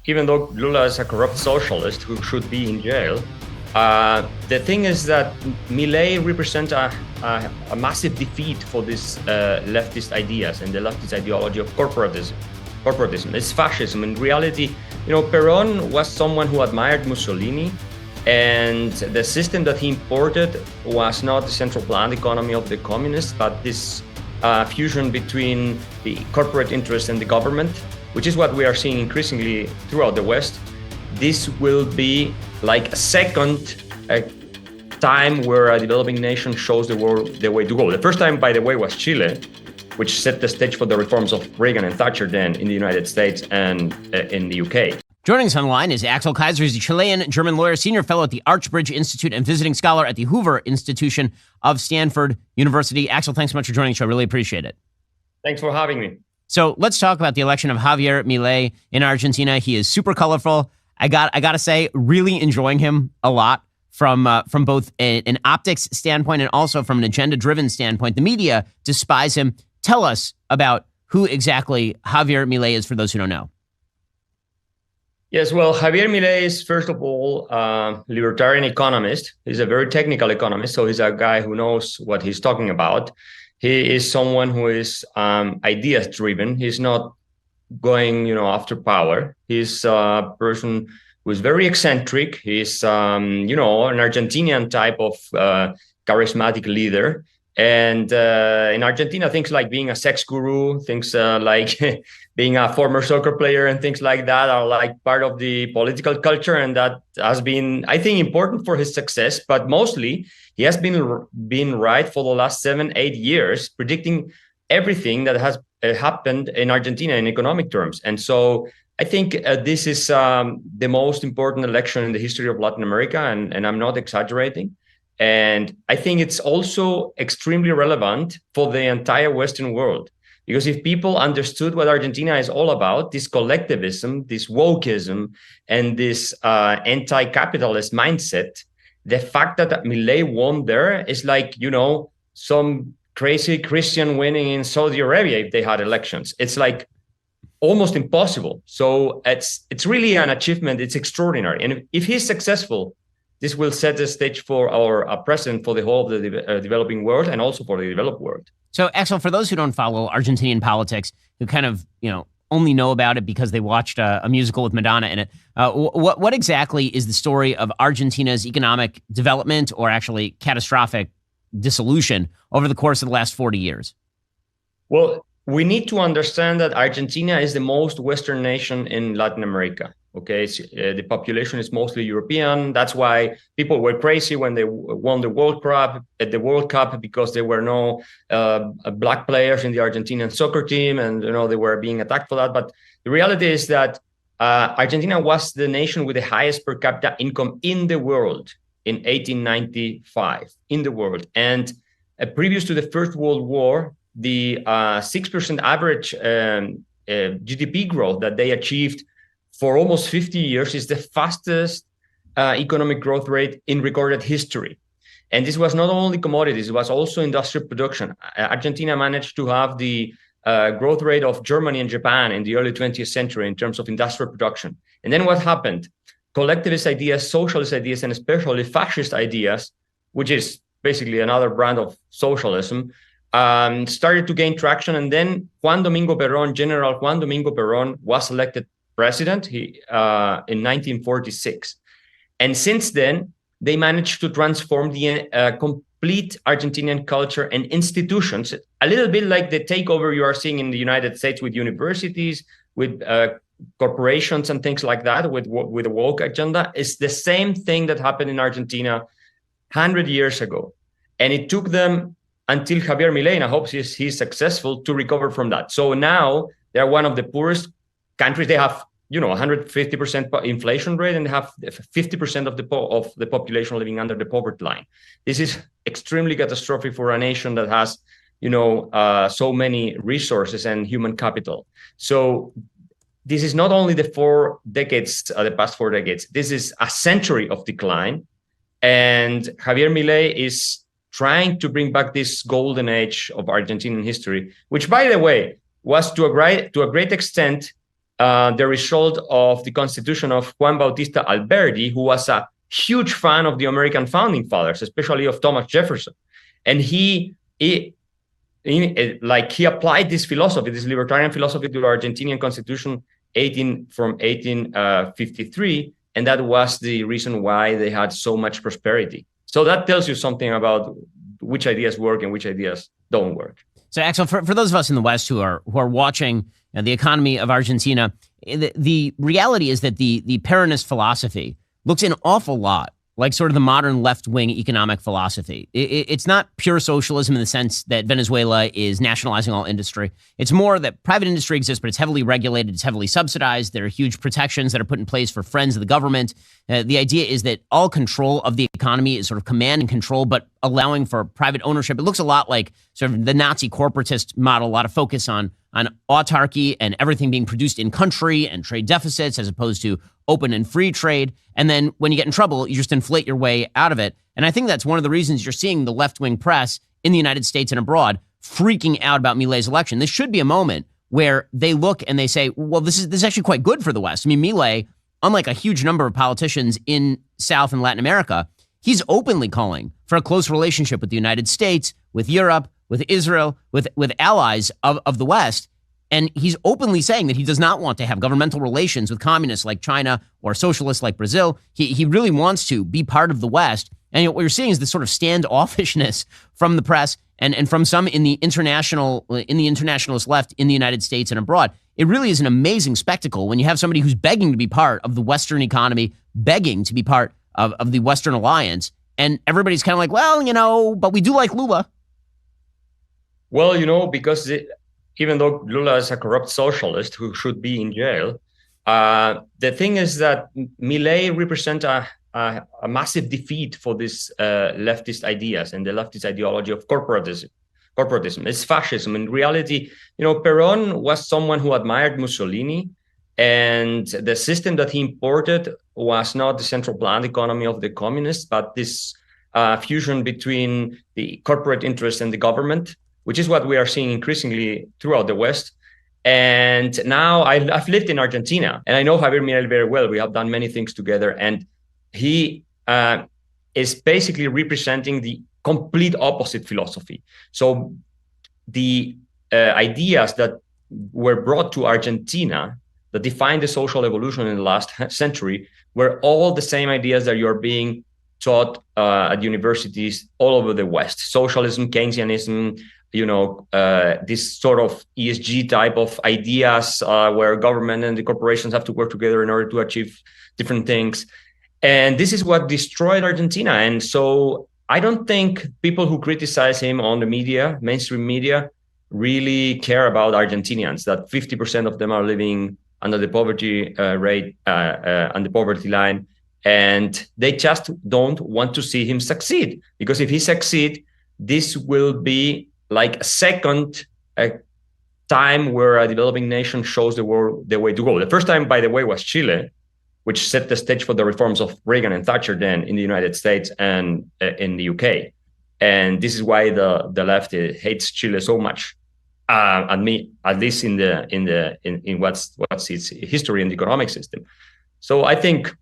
even though Lula is a corrupt socialist who should be in jail, the thing is that Milei represents a massive defeat for these leftist ideas and the leftist ideology of corporatism. Corporatism, it's fascism. In reality, Peron was someone who admired Mussolini, and the system that he imported was not the central planned economy of the communists, but this fusion between the corporate interest and the government, which is what we are seeing increasingly throughout the West. This will be like a second time where a developing nation shows the world the way to go. The first time, by the way, was Chile, which set the stage for the reforms of Reagan and Thatcher then in the United States and in the UK. Joining us on the line is AXEL Kaiser. He's a Chilean-German lawyer, senior fellow at the Archbridge Institute, and visiting scholar at the Hoover Institution of Stanford University. AXEL, thanks so much for joining the show. I really appreciate it. Thanks for having me. So let's talk about the election of Javier Milei in Argentina. He is super colorful. I gotta say, really enjoying him a lot from both an optics standpoint and also from an agenda-driven standpoint. The media despise him. Tell us about who exactly Javier Milei is for those who don't know. Yes, well, Javier Milei is, first of all, a libertarian economist. He's a very technical economist, so he's a guy who knows what he's talking about. He is someone who is ideas-driven. He's not going, after power. He's a person who is very eccentric. He's, an Argentinian type of charismatic leader. And in Argentina, things like being a sex guru, things like being a former soccer player and things like that are like part of the political culture. And that has been, I think, important for his success. But mostly, he has been right for the last 7-8 years, predicting everything that has happened in Argentina in economic terms. And so I think this is the most important election in the history of Latin America. And I'm not exaggerating. And I think it's also extremely relevant for the entire Western world, because if people understood what Argentina is all about, this collectivism, this wokeism, and this anti-capitalist mindset, the fact that Milei won there is like, some crazy Christian winning in Saudi Arabia if they had elections. It's like almost impossible. So it's really an achievement. It's extraordinary. And if he's successful, this will set the stage for our president for the whole of the developing world and also for the developed world. So, AXEL, for those who don't follow Argentinian politics, who kind of, only know about it because they watched a musical with Madonna in it, what exactly is the story of Argentina's economic development or actually catastrophic dissolution over the course of the last 40 years? Well, we need to understand that Argentina is the most Western nation in Latin America. Okay, the population is mostly European. That's why people were crazy when they won the World Cup because there were no black players in the Argentinian soccer team, and they were being attacked for that. But the reality is that Argentina was the nation with the highest per capita income in the world in 1895 in the world, and previous to the First World War, the 6% average GDP growth that they achieved for almost 50 years is the fastest economic growth rate in recorded history. And this was not only commodities, it was also industrial production. Argentina managed to have the growth rate of Germany and Japan in the early 20th century in terms of industrial production. And then what happened? Collectivist ideas, socialist ideas, and especially fascist ideas, which is basically another brand of socialism, started to gain traction. And then General Juan Domingo Perón was elected president in 1946. And since then, they managed to transform the complete Argentinian culture and institutions, a little bit like the takeover you are seeing in the United States with universities, with corporations and things like that, with the woke agenda. It's the same thing that happened in Argentina 100 years ago. And it took them until Javier Milei, and I hope he's successful, to recover from that. So now they're one of the poorest countries. They have 150% inflation rate, and they have 50% of the population living under the poverty line. This is extremely catastrophic for a nation that has so many resources and human capital. So this is not only the past 4 decades. This is a century of decline, and Javier Milei is trying to bring back this golden age of Argentinian history, which, by the way, was to a great extent the result of the constitution of Juan Bautista Alberdi, who was a huge fan of the American founding fathers, especially of Thomas Jefferson. And he applied this philosophy, this libertarian philosophy, to the Argentinian constitution from 1853. And that was the reason why they had so much prosperity. So that tells you something about which ideas work and which ideas don't work. So, Axel, for those of us in the West who are watching the economy of Argentina, the reality is that the Peronist philosophy looks an awful lot like sort of the modern left-wing economic philosophy. It's not pure socialism in the sense that Venezuela is nationalizing all industry. It's more that private industry exists, but it's heavily regulated, it's heavily subsidized. There are huge protections that are put in place for friends of the government. The idea is that all control of the economy is sort of command and control, but allowing for private ownership. It looks a lot like sort of the Nazi corporatist model, a lot of focus on autarky and everything being produced in country and trade deficits as opposed to open and free trade. And then when you get in trouble, you just inflate your way out of it. And I think that's one of the reasons you're seeing the left-wing press in the United States and abroad freaking out about Milei's election. This should be a moment where they look and they say, well, this is actually quite good for the West. I mean, Milei, unlike a huge number of politicians in South and Latin America, he's openly calling for a close relationship with the United States, with Europe, with Israel, with allies of the West. And he's openly saying that he does not want to have governmental relations with communists like China or socialists like Brazil. He really wants to be part of the West. And what you're seeing is this sort of standoffishness from the press and from some in the internationalist left in the United States and abroad. It really is an amazing spectacle when you have somebody who's begging to be part of the Western economy, begging to be part of the Western alliance. And everybody's kind of like, well, but we do like Lula. Well, because even though Lula is a corrupt socialist who should be in jail, the thing is that Milei represents a massive defeat for these leftist ideas and the leftist ideology of corporatism. It's fascism. In reality, Perón was someone who admired Mussolini, and the system that he imported was not the central planned economy of the communists, but this fusion between the corporate interest and the government, which is what we are seeing increasingly throughout the West. And now I've lived in Argentina, and I know Javier Milei very well. We have done many things together, and he is basically representing the complete opposite philosophy. So the ideas that were brought to Argentina that defined the social evolution in the last century were all the same ideas that you're being taught at universities all over the West. Socialism, Keynesianism, this sort of ESG type of ideas where government and the corporations have to work together in order to achieve different things. And this is what destroyed Argentina. And so I don't think people who criticize him on the media, mainstream media, really care about Argentinians, that 50% of them are living under the poverty rate, on the poverty line. And they just don't want to see him succeed. Because if he succeeds, this will be like a second time where a developing nation shows the world the way to go. The first time, by the way, was Chile, which set the stage for the reforms of Reagan and Thatcher then in the United States and in the UK. And this is why the left hates Chile so much. At least in what's its history in the economic system. So I think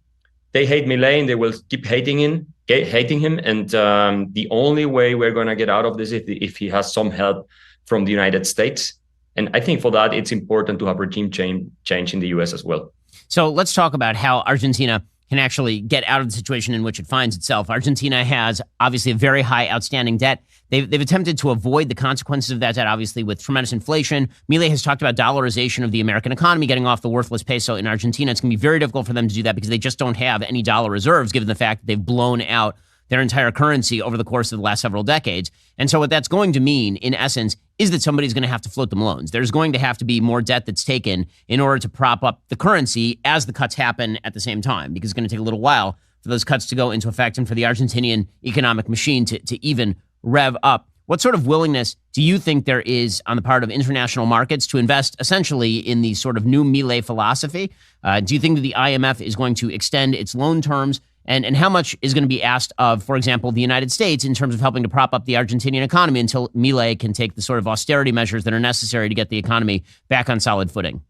they hate Milei and they will keep hating him. And the only way we're going to get out of this is if he has some help from the United States. And I think for that, it's important to have regime change in the US as well. So let's talk about how Argentina can actually get out of the situation in which it finds itself. Argentina has obviously a very high outstanding debt. They've attempted to avoid the consequences of that debt, obviously, with tremendous inflation. Milei has talked about dollarization of the American economy, getting off the worthless peso in Argentina. It's going to be very difficult for them to do that because they just don't have any dollar reserves, given the fact that they've blown out their entire currency over the course of the last several decades. And so what that's going to mean, in essence, is that somebody's going to have to float them loans. There's going to have to be more debt that's taken in order to prop up the currency as the cuts happen at the same time, because it's going to take a little while for those cuts to go into effect and for the Argentinian economic machine to even rev up. What sort of willingness do you think there is on the part of international markets to invest essentially in the sort of new Milei philosophy? Do you think that the IMF is going to extend its loan terms? And how much is going to be asked of, for example, the United States in terms of helping to prop up the Argentinian economy until Milei can take the sort of austerity measures that are necessary to get the economy back on solid footing?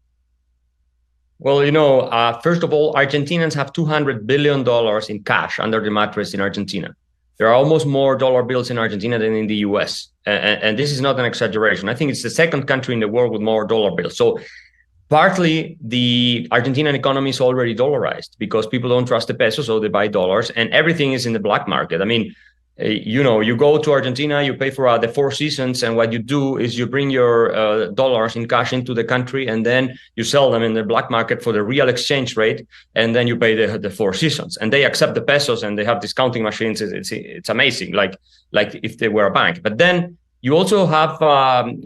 Well, first of all, Argentinians have $200 billion in cash under the mattress in Argentina. There are almost more dollar bills in Argentina than in the US. And this is not an exaggeration. I think it's the second country in the world with more dollar bills. So partly the Argentinian economy is already dollarized because people don't trust the peso, so they buy dollars, and everything is in the black market. I mean, you go to Argentina, you pay for the Four Seasons, and what you do is you bring your dollars in cash into the country, and then you sell them in the black market for the real exchange rate, and then you pay the Four Seasons. And they accept the pesos, and they have discounting machines. It's amazing, like if they were a bank. But then you also have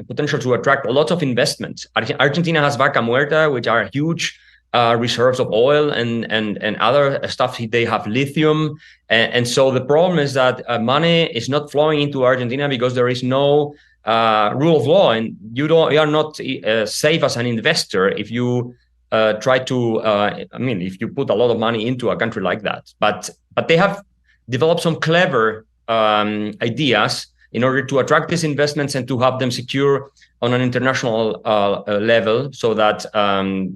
potential to attract a lot of investments. Argentina has Vaca Muerta, which are huge reserves of oil and other stuff. They have lithium. And so the problem is that money is not flowing into Argentina because there is no rule of law, and you are not safe as an investor if you try to, if you put a lot of money into a country like that. But they have developed some clever ideas in order to attract these investments and to have them secure on an international level, so that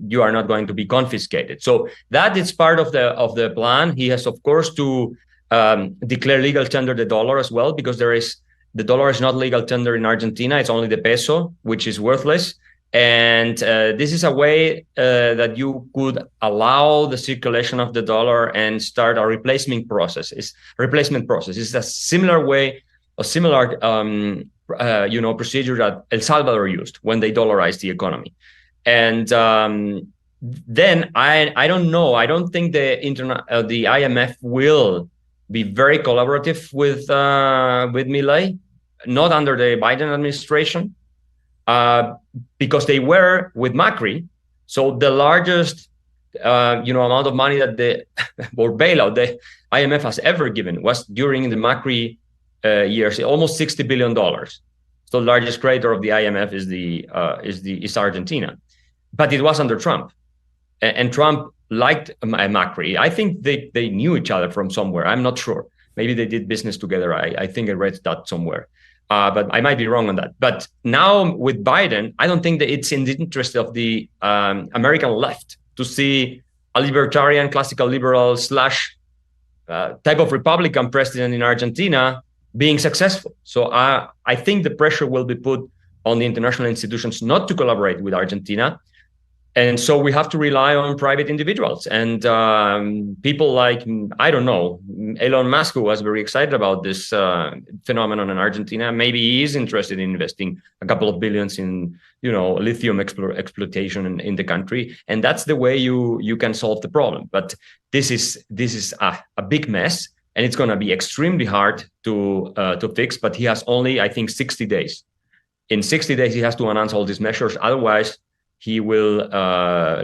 you are not going to be confiscated. So that is part of the plan. He has, of course, to declare legal tender the dollar as well, because the dollar is not legal tender in Argentina. It's only the peso, which is worthless. And this is a way that you could allow the circulation of the dollar and start a replacement process. It's a similar way, a similar procedure that El Salvador used when they dollarized the economy. And then I don't know. I don't think the IMF will be very collaborative with Milei, not under the Biden administration, because they were with Macri. So the largest amount of money that or bailout the IMF has ever given was during the Macri years, almost $60 billion. So the largest creditor of the IMF is Argentina, but it was under Trump, and Trump liked Macri. I think they knew each other from somewhere. I'm not sure. Maybe they did business together. I think I read that somewhere, but I might be wrong on that. But now with Biden, I don't think that it's in the interest of the American left to see a libertarian, classical liberal / type of Republican president in Argentina being successful. So I think the pressure will be put on the international institutions not to collaborate with Argentina. And so we have to rely on private individuals and people like, I don't know, Elon Musk, who was very excited about this phenomenon in Argentina. Maybe he is interested in investing a couple of billions in, lithium exploitation in the country. And that's the way you can solve the problem. But this is a big mess. And it's going to be extremely hard to fix, but he has only, I think, 60 days. In 60 days, he has to announce all these measures. Otherwise, he will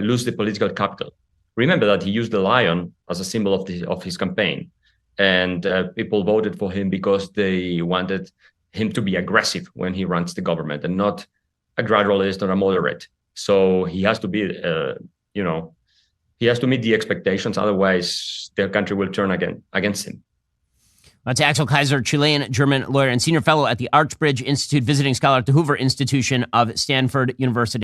lose the political capital. Remember that he used the lion as a symbol of his campaign. And people voted for him because they wanted him to be aggressive when he runs the government and not a gradualist or a moderate. So he has to be, he has to meet the expectations. Otherwise, their country will turn against him. That's AXEL Kaiser, Chilean-German lawyer and senior fellow at the Archbridge Institute, visiting scholar at the Hoover Institution of Stanford University.